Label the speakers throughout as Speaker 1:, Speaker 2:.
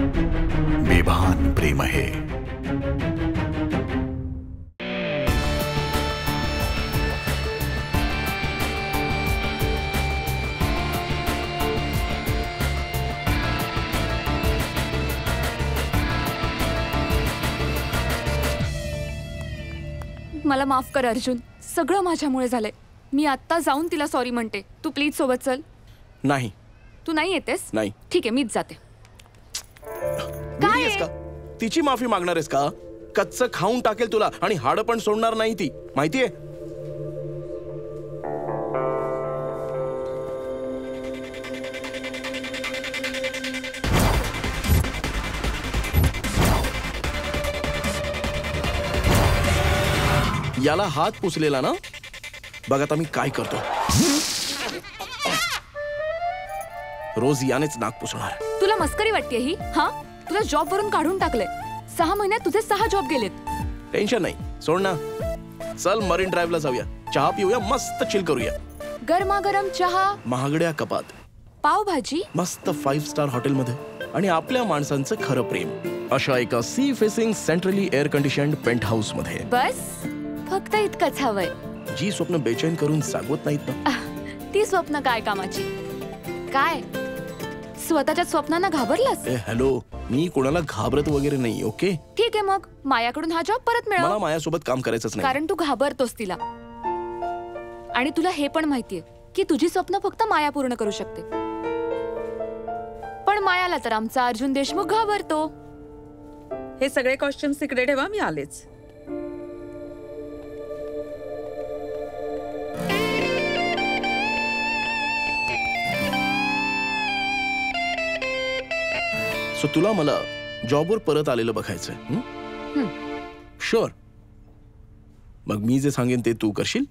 Speaker 1: बेभान प्रेम आहे.
Speaker 2: मला माफ कर अर्जुन, सगळं माझ्यामुळे झालंय. मी आता जाऊन तिला सॉरी म्हणते. तू प्लीज सोबत चल.
Speaker 3: नाही.
Speaker 2: तू नाही येतेस?
Speaker 3: नाही.
Speaker 2: ठीक आहे, मीच जाते.
Speaker 3: काय आहेस का? तिची माफी मागणार आहेस का? कच्चं खाऊन टाकेल तुला आणि हाड पण सोडणार नाही ती, माहितीये? याला हात पुसलेला ना, बघ आता मी काय करतो. रोज यानेच नाक पुसणार.
Speaker 2: तुला मस्करी वाटते ही? हा, तुला जॉब वरून काढून टाकले. 6 महिन्यात तुझे 6 जॉब गेलेत.
Speaker 3: टेन्शन नाही, सोड ना. चल मरीन ड्राईव्हला जाऊया, चहा पिऊया, मस्त चिल करूया.
Speaker 2: गरमागरम चहा,
Speaker 3: महागड्या कपात,
Speaker 2: पावभाजी,
Speaker 3: मस्त 5 स्टार हॉटेलमध्ये आणि आपल्या माणसांचं खरं प्रेम अशा एका sea facing centrally air conditioned penthouse मध्ये.
Speaker 2: बस फक्त इतकंच हवंय.
Speaker 3: जी स्वप्न बेचैन करून जागवत नाहीत ना,
Speaker 2: ती स्वप्न काय कामाची? काय स्वतःच्या स्वप्नांना घाबरलास?
Speaker 3: हॅलो, मी कोणाला घाबरत वगैरे नाही. ओके,
Speaker 2: ठीक आहे. मग मायाकडून हा जॉब परत मिळव.
Speaker 3: मला मायासोबत काम करायचंच नाही,
Speaker 2: कारण तू घाबरतोस तिला. आणि तुला हे पण माहितीये की तुझी स्वप्न फक्त माया पूर्ण करू शकते. पण मायाला तर आमचा अर्जुन देशमुख घाबरतो.
Speaker 4: हे सगळे कॉस्ट्युम्स तिकडे ठेवा, मी आलेच.
Speaker 3: सो तुला मला जॉबवर परत आलेलं बघायचंय? शुअर. मग मी जे सांगेन ते तू करशील?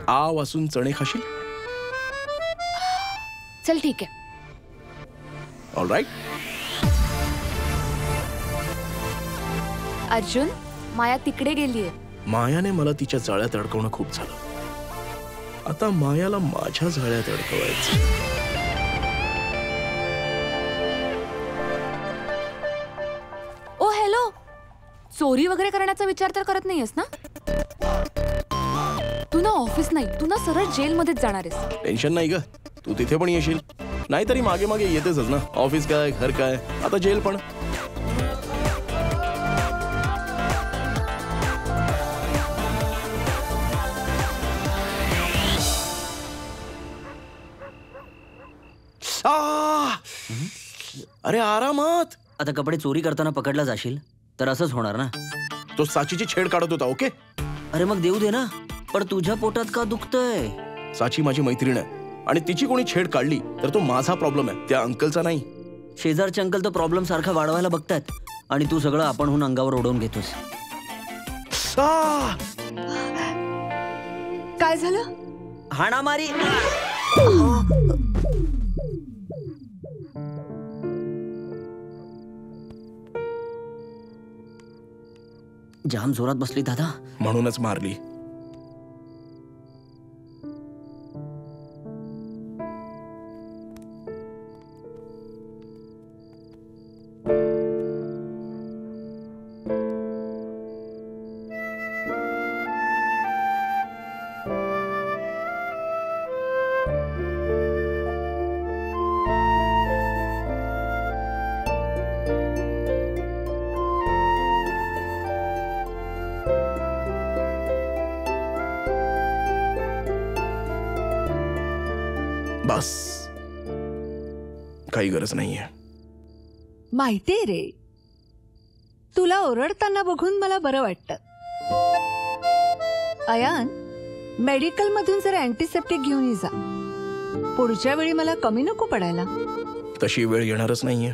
Speaker 3: आ वासून चणे खाशील?
Speaker 2: चल ठीक आहे.
Speaker 3: All right.
Speaker 2: अर्जुन, माया तिकडे गेलीये.
Speaker 3: मायाने मला तिच्या जाळ्यात अडकवणं खूप झालं. आता मायाला माझ्या जाळ्यात अडकवायचं.
Speaker 2: ओ हॅलो, चोरी वगैरे करण्याचा विचार तर करत नाहीयेस ना? तू ना ऑफिस नाही, तू ना सरळ जेल मध्येच जाणार आहेस.
Speaker 3: टेन्शन नाही ग, तू तिथे पण येशील. नाहीतरी मागे मागे येतेच ना. ऑफिस काय, घर काय, आता जेल पण. अरे आरामात.
Speaker 5: आता कपडे चोरी करताना पकडला जाशील तर असंच होणार ना.
Speaker 3: तो साचीची छेड काढत होता. ओके,
Speaker 5: अरे मग देऊ दे ना. पण तुझ्या पोटात का दुखतंय?
Speaker 3: साची माझी मैत्रीण आहे आणि तिची कोणी छेड काढली तर तो माझा प्रॉब्लेम आहे, त्या अंकलचा नाही.
Speaker 5: शेजारचे अंकल तर प्रॉब्लेम सारखा वाढवायला बघतायत आणि तू सगळं आपणहून अंगावर ओढवून घेतोस.
Speaker 6: काय झालं?
Speaker 5: हाणामारी. जाम जोरात बसली दादा.
Speaker 3: म्हणूनच मारली. बस, काही गरज नाहीये.
Speaker 6: माहितीये रे, तुला ओरडताना बघून मला बरं वाटतं. अयान, मेडिकल मधून जर अँटीसेप्टिक घेऊन ये जा. पुढच्या वेळी मला कमी नको पडायला.
Speaker 3: तशी वेळ येणारच नाहीये.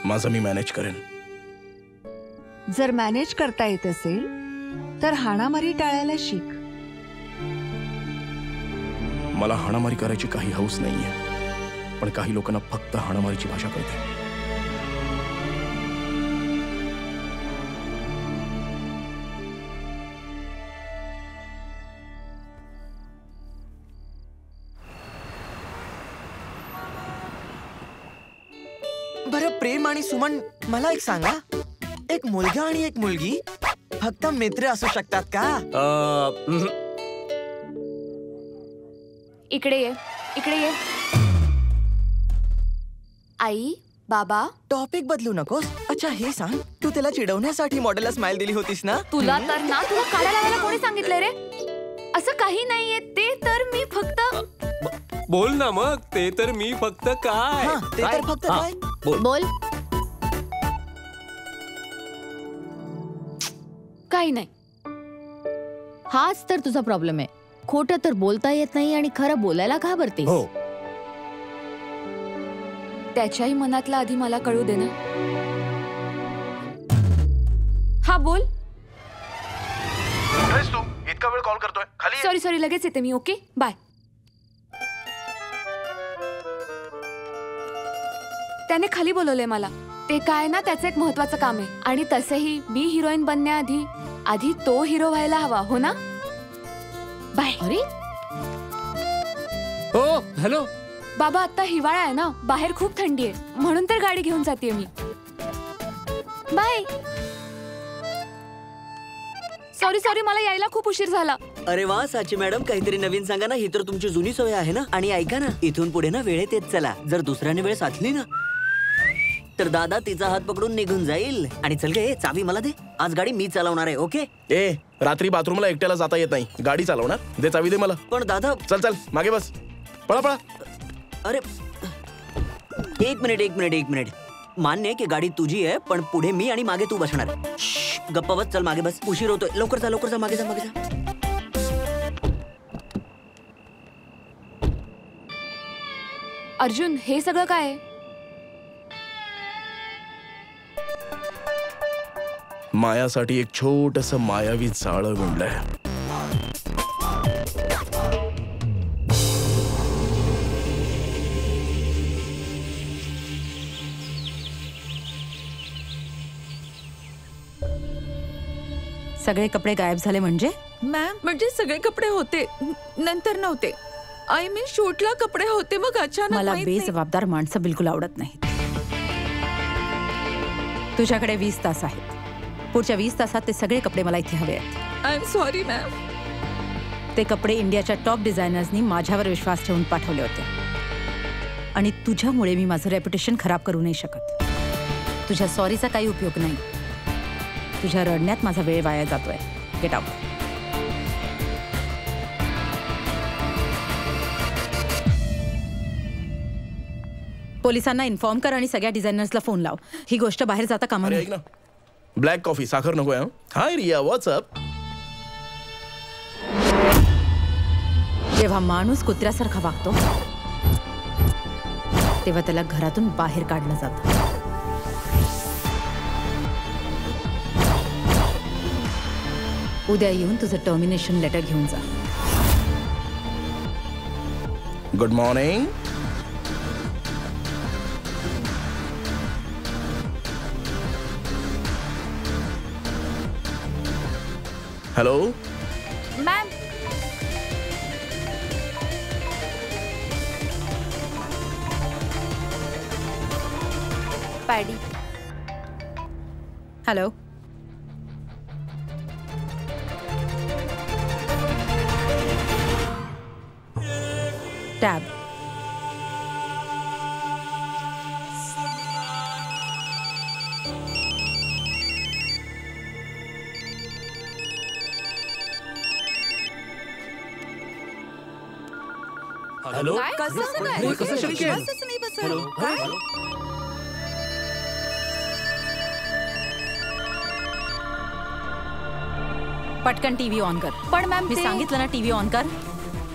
Speaker 3: माझं मी मॅनेज करेन.
Speaker 6: जर मॅनेज करता येत असेल तर हाणामारी टाळायला शिक.
Speaker 3: मला हाणामारी करायची काही हौस नाहीये, पण काही लोकांना फक्त हाणामारीची भाषा कळते.
Speaker 1: बरं प्रेम आणि सुमन, मला एक सांगा, एक मुलगा आणि एक मुलगी फक्त मित्र असू शकतात का?
Speaker 2: इकडे ये, इकडे ये. आई, बाबा,
Speaker 1: टॉपिक बदलू नकोस. अच्छा हे सांग, तू त्याला चिडवण्यासाठी मॉडेलला स्माइल दिली होतीस ना?
Speaker 2: तुला तर ना, तुला काढा लावायला कोणी सांगितलंय रे? असं काही नाहीये, ते तर मी फक्त.
Speaker 7: बोल ना मग, ते तर मी फक्त काय.
Speaker 1: हा, ते तर फक्त काय?
Speaker 2: बोल. काही नाही.
Speaker 8: हाच तर तुझा प्रॉब्लेम आहे. खोटं तर बोलता येत नाही आणि खरं बोलायला घाबरतेस.
Speaker 7: हो.
Speaker 2: त्याच्याही मनातला आधी मला कळू दे ना. हा बोल.
Speaker 3: तू इतका वेळ कॉल करतोय? खाली
Speaker 2: सॉरी लगेच येते मी. Okay bye. त्याने खाली बोलवलंय मला. ते काय ना, त्याचं एक महत्वाचं काम आहे. आणि तसंही मी हिरोईन बनण्याआधी तो हिरो व्हायला हवा, हो ना? बाय.
Speaker 8: अरे
Speaker 7: हो हॅलो.
Speaker 2: बाबा आता हिवाळा आहे ना, बाहेर खूप थंडी आहे, म्हणून तर गाडी घेऊन जाते मी. बाय. सॉरी मला यायला खूप उशीर झाला.
Speaker 5: अरे वा साची मॅडम, काहीतरी नवीन सांगा ना. ही तर तुमची जुनी सवय आहे ना. आणि ऐका ना, इथून पुढे ना वेळेत येत चला. जर दुसऱ्याने वेळ साधली ना तर दादा तिचा हात पकडून निघून जाईल. आणि चल गे, चावी मला दे. आज गाडी मी चालवणार आहे. ओके?
Speaker 3: ए, रात्री बाथरूमला एकट्याला जाता येत नाही, गाडी चालवणार. दे चावी, दे मला.
Speaker 5: पण दादा.
Speaker 3: चल मागे बस. पळा.
Speaker 5: अरे एक मिनिट. मान्य आहे की गाडी तुझी आहे, पण पुढे मी आणि मागे तू बसणार. गप्पा बस. चल मागे बस, उशीर होतोय. लवकर जा. मागे जा.
Speaker 2: अर्जुन, हे सगळं काय आहे?
Speaker 3: मायासाठी एक छोटस मायावी जाळं विणलंय.
Speaker 9: सगळे कपडे गायब झाले म्हणजे?
Speaker 4: मॅम, म्हणजे सगळे कपडे होते, नंतर नव्हते. आय मीन शूटला कपडे होते, मग अचानक.
Speaker 9: मला बेजबाबदार माणसं बिलकुल आवडत नाहीत. तुझ्याकडे 20 तास आहेत. पुढच्या 20 तासात ते सगळे कपडे मला इथे हवे आहेत.
Speaker 4: I am sorry ma'am.
Speaker 9: ते कपडे इंडियाच्या टॉप डिझायनर्सनी माझ्यावर विश्वास ठेवून पाठवले होते. आणि तुझ्यामुळे मी माझं रेप्युटेशन खराब करू नाही शकत. तुझ्या सॉरीचा काही उपयोग नाही. तुझ्या रडण्यात माझा वेळ वाया जातोय. Get out. पोलिसांना इन्फॉर्म कर आणि सगळ्या डिझायनर्सला फोन लाव. ही गोष्ट बाहेर जाता कामा
Speaker 3: अरे
Speaker 9: नये.
Speaker 3: ऐक ना, ब्लॅक कॉफी, साखर नकोय. हाय रिया, व्हॉट्सअप?
Speaker 9: जेव्हा माणूस कुत्र्यासारखा वागतो तेव्हा त्याला घरातून बाहेर काढलं जातं. उद्या येऊन तुझं टर्मिनेशन लेटर घेऊन जा.
Speaker 3: Good morning. Hello
Speaker 2: ma'am. Paddy.
Speaker 9: Hello. Tab.
Speaker 7: Hello.
Speaker 4: कसं शक्य आहे?
Speaker 9: पटकन टीव्ही ऑन कर.
Speaker 2: पण मॅम,
Speaker 9: मी सांगितलं ना टीव्ही ऑन कर.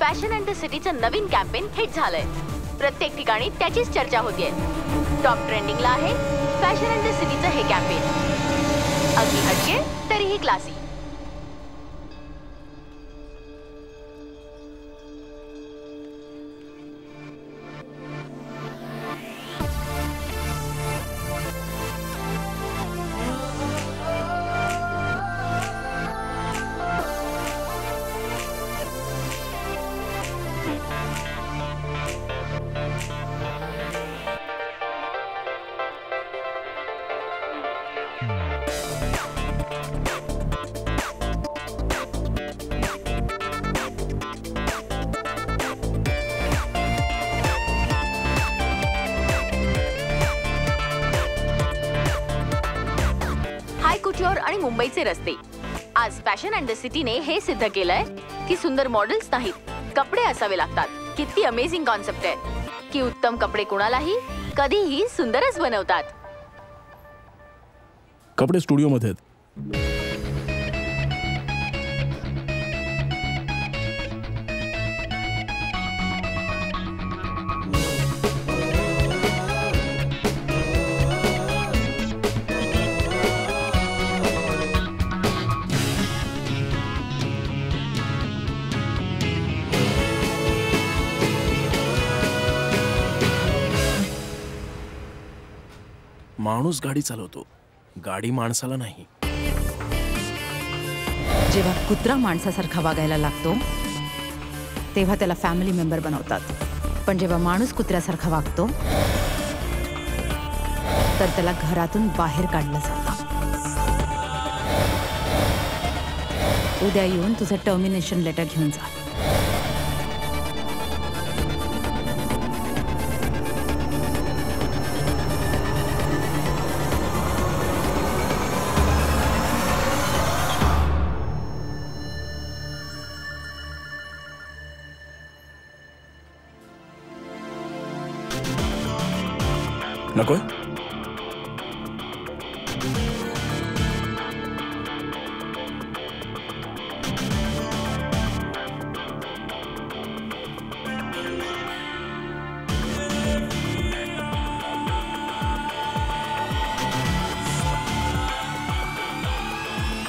Speaker 8: फॅशन अँड द सिटीचं नवीन कॅम्पेन हिट झालंय. प्रत्येक ठिकाणी त्याचीच चर्चा होतीये. टॉप ट्रेंडिंगला आहे फॅशन अँड द सिटीचं हे कॅम्पेन. अगदी हटके तरीही क्लासी. आणि मुंबईचे रस्ते. आज फॅशन अँड द सिटीने हे सिद्ध केलंय की सुंदर मॉडेल्स नाहीत, कपडे असावे लागतात. किती अमेझिंग कॉन्सेप्ट आहे की उत्तम कपडे कुणालाही कधीही सुंदरच बनवतात.
Speaker 3: कपडे स्टुडिओमध्ये आहेत. माणूस गाडी चालवतो, गाडी माणसाला नाही.
Speaker 9: जेव्हा कुत्रा माणसासारखा वागायला लागतो तेव्हा त्याला फॅमिली मेंबर बनवतात, पण जेव्हा माणूस कुत्र्यासारखा वागतो तर त्याला घरातून बाहेर काढलं जातं. उद्या येऊन तुझं टर्मिनेशन लेटर घेऊन जा.
Speaker 3: नकोय?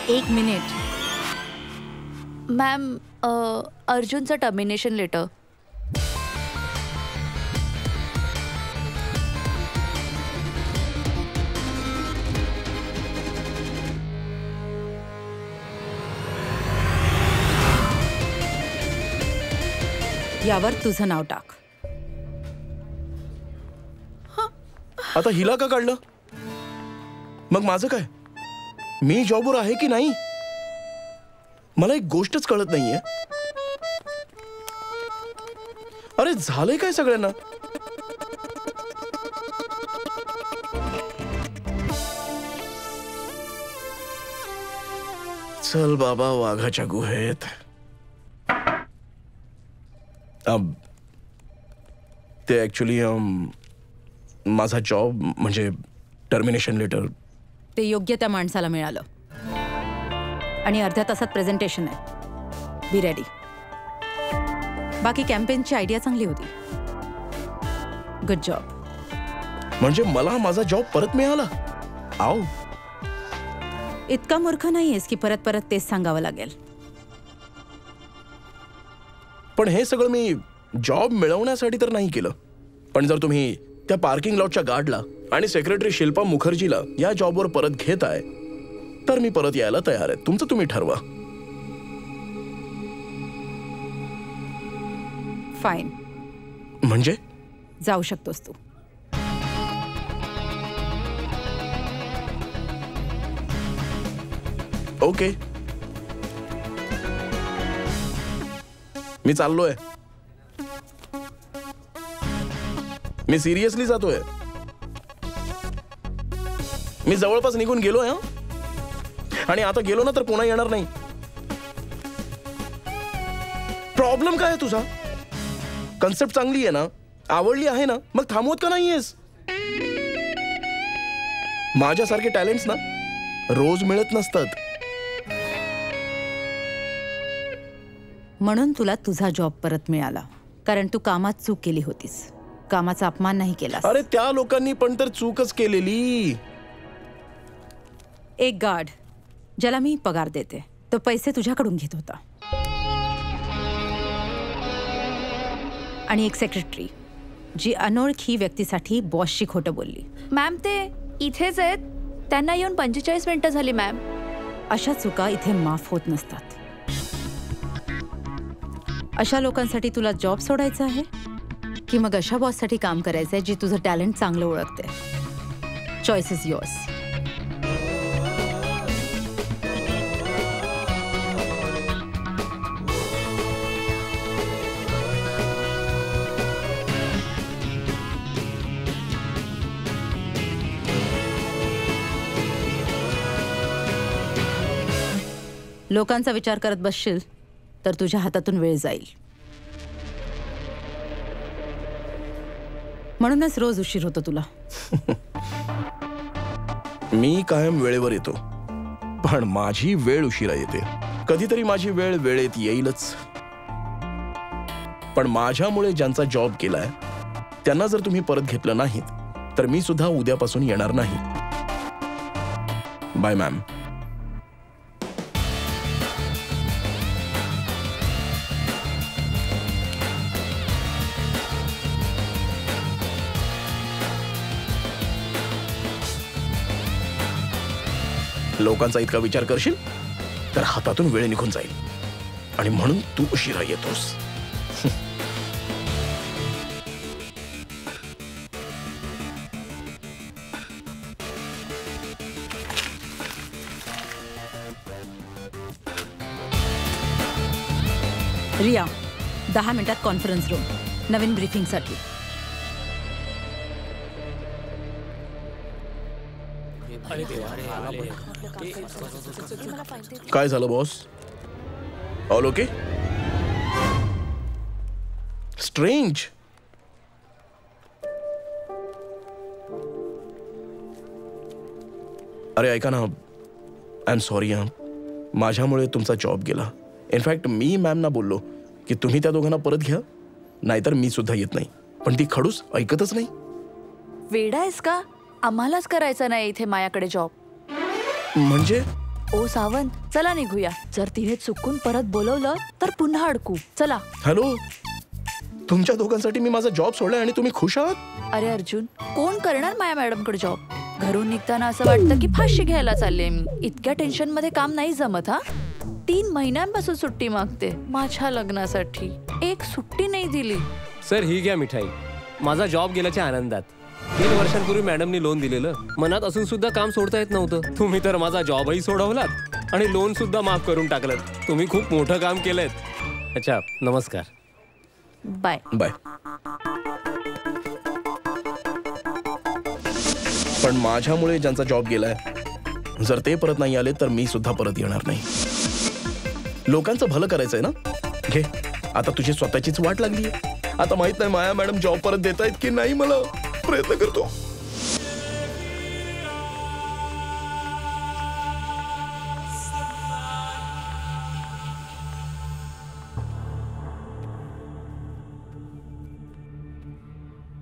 Speaker 9: एक मिनिट.
Speaker 2: मॅम, अर्जुनचं टर्मिनेशन लेटर.
Speaker 9: यावर तुझं नाव टाक.
Speaker 3: आता हिला का काढलं? मग माझं काय? मी जॉबवर आहे की नाही? मला एक गोष्टच कळत नाहीये. अरे झालंय काय सगळ्यांना? चल बाबा वाघाच्या गुहेत. ते ऍक्च्युली माझा जॉब म्हणजे टर्मिनेशन लेटर
Speaker 9: ते योग्य त्या माणसाला मिळालं आणि अर्ध्या तासात प्रेझेंटेशन आहे. Be ready. बाकी कॅम्पेनची आयडिया चांगली होती. Good job.
Speaker 3: म्हणजे मला माझा जॉब परत मिळाला. आव,
Speaker 9: इतका मूर्ख नाहीयेस की परत परत तेच सांगावं लागेल.
Speaker 3: पण हे सगळं मी जॉब मिळवण्यासाठी तर नाही केलं. पण जर तुम्ही त्या पार्किंग लॉटच्या गार्डला आणि सेक्रेटरी शिल्पा मुखर्जीला या जॉबवर परत घेताय तर मी परत यायला तयार आहे. तुमचं तुम्ही ठरवा.
Speaker 9: फाईन.
Speaker 3: म्हणजे
Speaker 9: जाऊ शकतोस तू.
Speaker 3: ओके, मी चाललोय. मी सिरियसली जातोय. मी जवळपास निघून गेलोय. आणि आता गेलो ना तर पुन्हा येणार नाही. प्रॉब्लेम काय आहे तुझा? कन्सेप्ट चांगली आहे ना, आवडली आहे ना, मग थांबवत का नाहीयेस? माझ्यासारखे टॅलेंट्स ना रोज मिळत नसतात.
Speaker 9: म्हणून तुला तुझा जॉब परत मिळाला, कारण तू कामात चूक केली होतीस. कामाचा अपमान नाही केला.
Speaker 3: अरे त्या लोकांनी पण तर चूकच केलेली.
Speaker 9: एक गार्ड ज्याला मी पगार देते तो पैसे तुझ्याकडून घेत होता. आणि एक सेक्रेटरी जी अनोळखी व्यक्तीसाठी बॉसशी खोटं बोलली.
Speaker 2: मॅम, ते इथेच आहेत. त्यांना येऊन 45 मिनिटं झाली मॅम.
Speaker 9: अशा चुका इथे माफ होत नसतात. अशा लोकांसाठी तुला जॉब सोडायचा आहे की मग अशा बॉससाठी काम करायचं आहे जी तुझं टॅलेंट चांगलं ओळखते? Choice is yours. लोकांचा विचार करत बसशील तर तुझ्या हातातून वेळ जाईल. म्हणूनच रोज उशीर होतो तुला.
Speaker 3: मी कायम वेळेवर येतो, पण माझी वेळ उशिरा येते. कधीतरी माझी वेळ वेळेत येईलच. पण माझ्यामुळे ज्यांचा जॉब केलाय त्यांना जर तुम्ही परत घेतलं नाहीत तर मी सुद्धा उद्यापासून येणार नाही. Bye ma'am. लोकांचा इतका विचार करशील तर हातातून वेळ निघून जाईल आणि म्हणून तू उशिरा येतोस.
Speaker 9: रिया, 10 मिनिटात कॉन्फरन्स रूम नवीन ब्रीफिंगसाठी.
Speaker 3: काय झालं बॉस? All okay? स्ट्रेंज. अरे ऐका ना, आय एम सॉरी. माझ्यामुळे तुमचा जॉब गेला. इनफॅक्ट मी मॅमना बोललो की तुम्ही त्या दोघांना परत घ्या, नाहीतर मी सुद्धा येत नाही. पण ती खडूस ऐकतच नाही.
Speaker 4: वेडा आहेस का? आम्हालाच करायचा नाही इथे मायाकडे जॉब.
Speaker 3: म्हणजे
Speaker 4: ओ सावंत, चला निघूया. जर तिने चुकून परत बोलवलं तर पुन्हा अडकू. चला.
Speaker 3: हॅलो, तुमच्या दोघांसाठी मी माझा जॉब सोडलाय आणि तुम्ही खुश आहात?
Speaker 4: अरे अर्जुन, कोण करणार माया मॅडमकडे जॉब? घरून निघताना असं वाटतं की फाशी घ्यायला चालले मी. इतक्या टेन्शन मध्ये काम नाही जमत. 3 महिन्यांपासून सुट्टी मागते माझ्या लग्नासाठी. एक सुट्टी नाही दिली.
Speaker 7: सर ही घ्या मिठाई. माझा जॉब गेल्याच्या आनंदात. 3 वर्षांपूर्वी मॅडमनी लोन दिलेलं. मनात असून सुद्धा काम सोडता येत नव्हतं. तुम्ही तर माझा जॉबही सोडवलात आणि लोन सुद्धा माफ करून टाकलं. तुम्ही खूप मोठं काम केलंय. अच्छा, नमस्कार.
Speaker 4: बाय.
Speaker 3: बाय. पण माझ्यामुळे ज्यांचा जॉब गेलाय, जर ते परत नाही आले तर मी सुद्धा परत येणार नाही. लोकांचं भलं करायचंय ना. घे, आता तुझी स्वतःचीच वाट लागली. आता माहित नाही माया मॅडम जॉब परत देतायत की नाही. मला प्रयत्न करतो.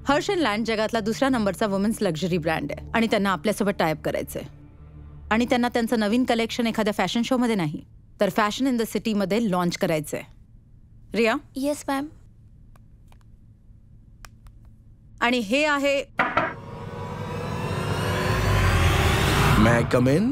Speaker 9: हर्ष अँड लँड जगातला 2रा नंबरचा वुमन्स लक्झरी ब्रँड आहे आणि त्यांना आपल्यासोबत टायअप करायचंय. आणि त्यांना त्यांचं नवीन कलेक्शन एखाद्या फॅशन शो मध्ये नाही तर फॅशन इन द सिटी मध्ये लॉन्च करायचंय. रिया.
Speaker 4: Yes ma'am.
Speaker 9: आणि हे आहे
Speaker 3: May I come in?